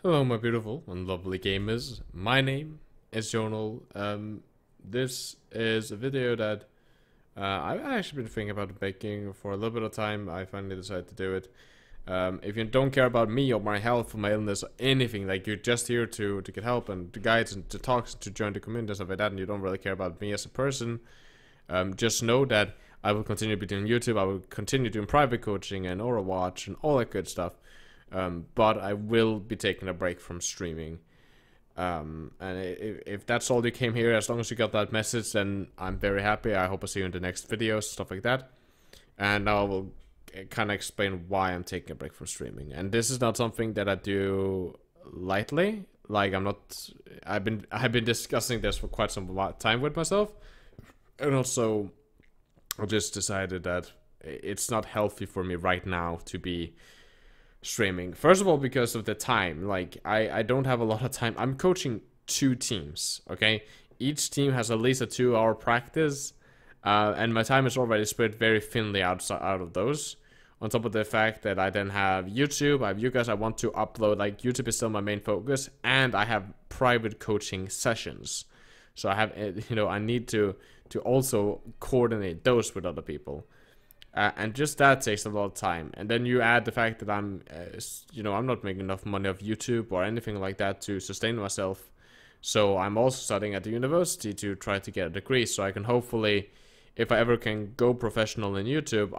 Hello, my beautiful and lovely gamers. My name is Jonal. This is a video that I've actually been thinking about making for a little bit of time. I finally decided to do it. If you don't care about me or my health or my illness or anything, like you're just here to get help and to guides and to talk, to join the community and stuff like that, and you don't really care about me as a person, just know that I will continue to be doing YouTube. I will continue doing private coaching and Overwatch and all that good stuff. But I will be taking a break from streaming. And if that's all you came here, as long as you got that message, then I'm very happy. I hope I see you in the next videos, stuff like that. And now I will kind of explain why I'm taking a break from streaming. And this is not something that I do lightly. Like I've been discussing this for quite some time with myself. And also I just decided that it's not healthy for me right now to be streaming. First of all, because of the time. Like I don't have a lot of time. I'm coaching 2 teams, okay? Each team has at least a 2-hour practice, and my time is already spread very thinly out of those. On top of the fact that I then have YouTube, I have you guys I want to upload. Like YouTube is still my main focus, and I have private coaching sessions. So I have, I need to also coordinate those with other people. And just that takes a lot of time. And then you add the fact that I'm not making enough money off YouTube or anything like that to sustain myself. So I'm also studying at the university to try to get a degree. So I can hopefully, if I ever can go professional in YouTube,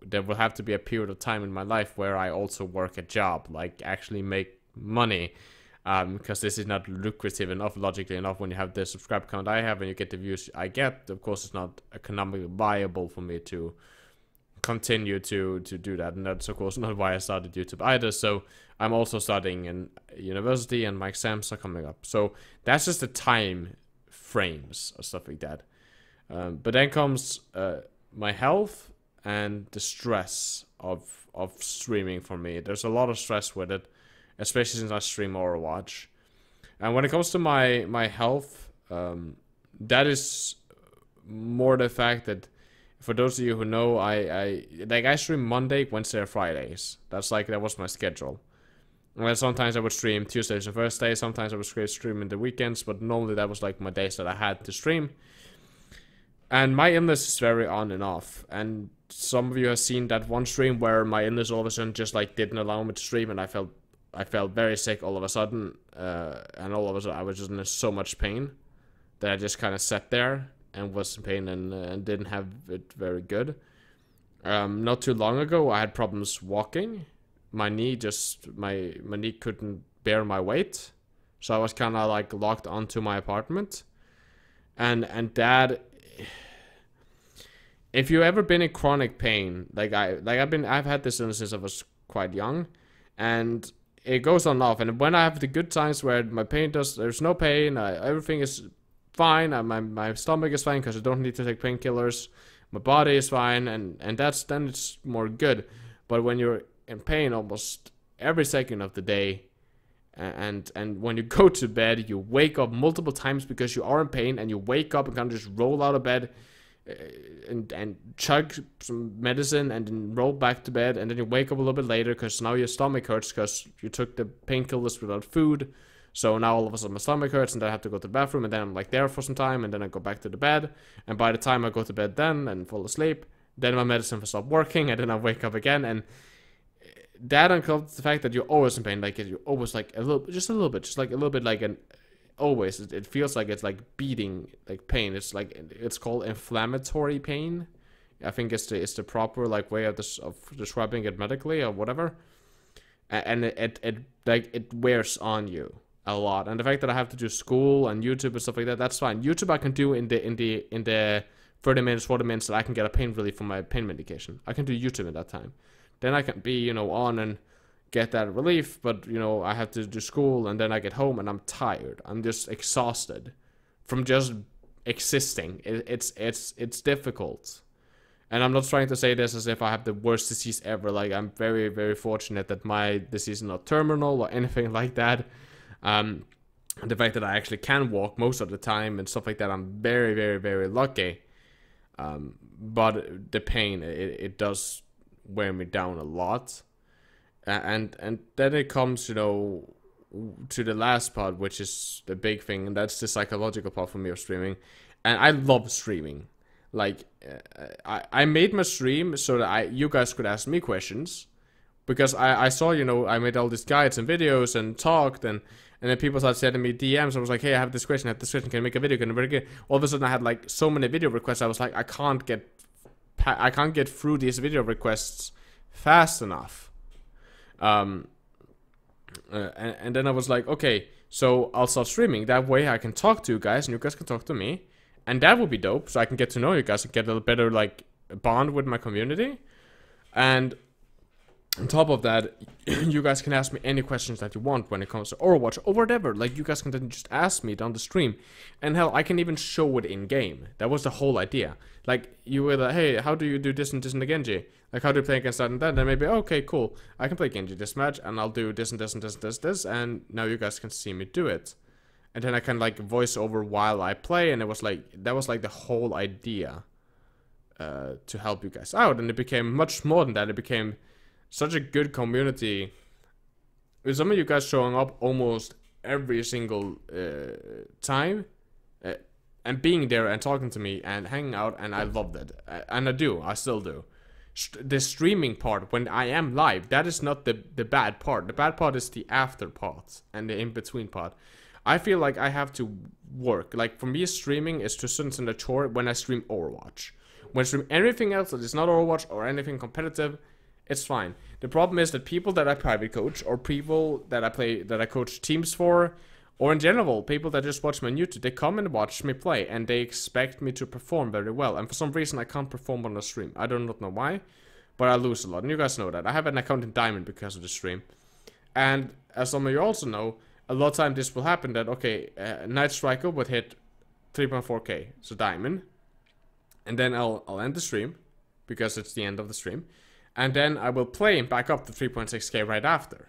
there will have to be a period of time in my life where I also work a job, like actually make money. Because this is not lucrative enough, logically enough, when you have the subscribe count I have and you get the views I get. Of course, it's not economically viable for me to continue to do that, and that's of course not why I started YouTube either. So I'm also studying in university and my exams are coming up. So that's just the time frames or stuff like that. But then comes my health and the stress of streaming for me. There's a lot of stress with it, especially since I stream Overwatch. And when it comes to my health, that is more the fact that, for those of you who know, I stream Monday, Wednesday, or Fridays. That was my schedule. And then sometimes I would stream Tuesdays and Thursdays. Sometimes I would stream in the weekends, but normally that was like my days that I had to stream. And my illness is very on and off. And some of you have seen that one stream where my illness all of a sudden just like didn't allow me to stream, and I felt very sick all of a sudden, and all of a sudden I was just in so much pain that I just kind of sat there and was in pain and didn't have it very good. Not too long ago, I had problems walking. My knee couldn't bear my weight, so I was kind of like locked onto my apartment, and that. If you've ever been in chronic pain, I've had this since I was quite young, and it goes on and off. And when I have the good times where my pain there's no pain, everything is fine, my stomach is fine because I don't need to take painkillers, my body is fine, and then it's more good. But when you're in pain almost every second of the day, and when you go to bed, you wake up multiple times because you are in pain, and you wake up and kind of just roll out of bed and chug some medicine and then roll back to bed, and then you wake up a little bit later because now your stomach hurts because you took the painkillers without food. So now all of a sudden my stomach hurts, and then I have to go to the bathroom, and then I'm like there for some time, and then I go back to the bed, and by the time I go to bed then and fall asleep, then my medicine will stop working, and then I wake up again. And that uncovers the fact that you're always in pain, like you're always like a little bit like an always, it feels like it's like beating, like pain. It's called inflammatory pain. I think it's the proper like way of describing it medically or whatever. And it wears on you a lot. And the fact that I have to do school and YouTube and stuff like that, that's fine. YouTube I can do in the 30 minutes, 40 minutes that I can get a pain relief from my pain medication. I can do YouTube in that time. Then I can be on and get that relief, but I have to do school, and then I get home and I'm tired. I'm just exhausted from just existing. It's difficult. And I'm not trying to say this as if I have the worst disease ever. Like, I'm very, very fortunate that my disease is not terminal or anything like that. The fact that I actually can walk most of the time and stuff like that, I'm very, very, very lucky. But the pain, it does wear me down a lot. And then it comes, you know, to the last part, which is the big thing, and that's the psychological part for me of streaming. And I love streaming. Like, I made my stream so that you guys could ask me questions, because I saw, you know, I made all these guides and videos and talked, and then people started sending me DMs. I was like, hey, I have this question, can I make a video, can I make it? All of a sudden I had like so many video requests. I was like, I can't get through these video requests fast enough. And then I was like, okay, so I'll start streaming. That way I can talk to you guys, and you guys can talk to me. And that would be dope, so I can get to know you guys and get a little better, like, bond with my community. And on top of that, you guys can ask me any questions that you want when it comes to Overwatch or whatever. Like, you guys can then just ask me down the stream. And hell, I can even show it in-game. That was the whole idea. Like, you were like, hey, how do you do this and this and the Genji? Like, how do you play against that and that? And maybe, okay, cool. I can play Genji this match, and I'll do this and this and this and this, and now you guys can see me do it. And then I can, like, voice over while I play, and it was like, that was like the whole idea to help you guys out. And it became much more than that. It became such a good community, with some of you guys showing up almost every single time, and being there and talking to me and hanging out, and I loved it. And I still do. The streaming part, when I am live, that is not the bad part. The bad part is the after part and the in-between part. I feel like I have to work. Like, for me, streaming is to a certain extent a chore when I stream Overwatch. When I stream anything else that is not Overwatch or anything competitive, it's fine. The problem is that people that I private coach, or people that I coach teams for, or in general, people that just watch my YouTube, they come and watch me play, and they expect me to perform very well. And for some reason, I can't perform on the stream. I do not know why, but I lose a lot. And you guys know that. I have an account in Diamond because of the stream. And as some of you also know, a lot of time this will happen that, okay, Night Striker would hit 3.4k, so Diamond. And then I'll end the stream, because it's the end of the stream. And then I will play and back up to 3.6k right after.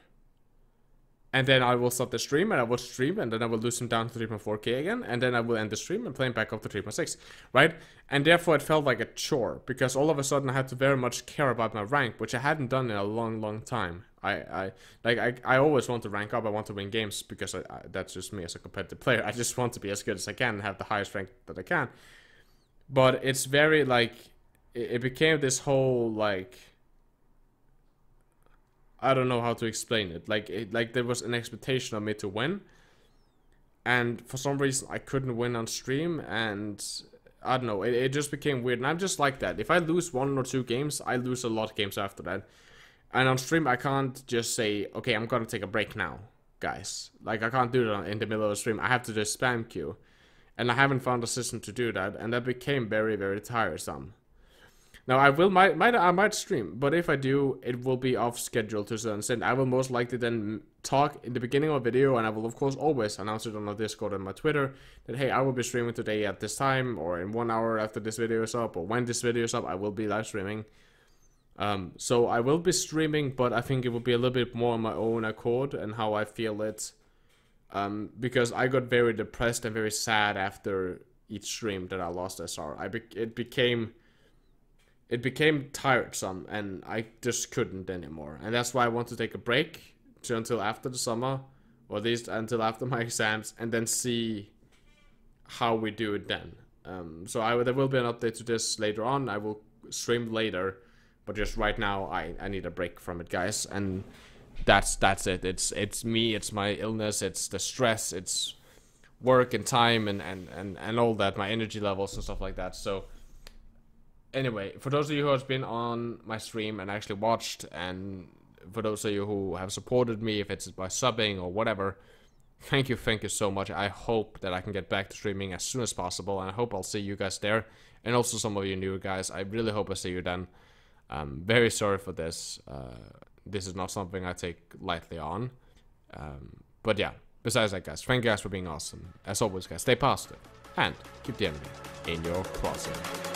And then I will start the stream, and I will stream, and then I will lose him down to 3.4k again, and then I will end the stream and play him back up to 3.6, right? And therefore it felt like a chore, because all of a sudden I had to very much care about my rank, which I hadn't done in a long time. I always want to rank up. I want to win games, because that's just me as a competitive player. I just want to be as good as I can and have the highest rank that I can. But it's very, like, it became this whole, like, I don't know how to explain it. Like there was an expectation of me to win, and for some reason I couldn't win on stream, and I don't know, it just became weird. And I'm just like that. If I lose 1 or 2 games, I lose a lot of games after that. And on stream, I can't just say, okay, I'm gonna take a break now, guys. Like, I can't do that in the middle of the stream. I have to just spam queue, and I haven't found a system to do that, and that became very tiresome. Now, I might stream, but if I do, it will be off schedule to a certain extent. I will most likely then talk in the beginning of a video, and I will of course always announce it on my Discord and my Twitter that, hey, I will be streaming today at this time, or in 1 hour after this video is up, or when this video is up, I will be live streaming. So I will be streaming, but I think it will be a little bit more on my own accord and how I feel it. Because I got very depressed and very sad after each stream that I lost SR. It became tiresome, and I just couldn't anymore. And that's why I want to take a break until after the summer, or at least until after my exams, and then see how we do it then. So there will be an update to this later on. I will stream later, but just right now I need a break from it, guys. And that's it. It's me, it's my illness, it's the stress, it's work and time and all that, my energy levels and stuff like that. So anyway, for those of you who have been on my stream and actually watched, and for those of you who have supported me, if it's by subbing or whatever, thank you so much. I hope that I can get back to streaming as soon as possible, and I hope I'll see you guys there, and also some of you new guys. I really hope I see you then. I'm very sorry for this. This is not something I take lightly on. But yeah, besides that, guys, thank you guys for being awesome. As always, guys, stay positive and keep the enemy in your crosshair.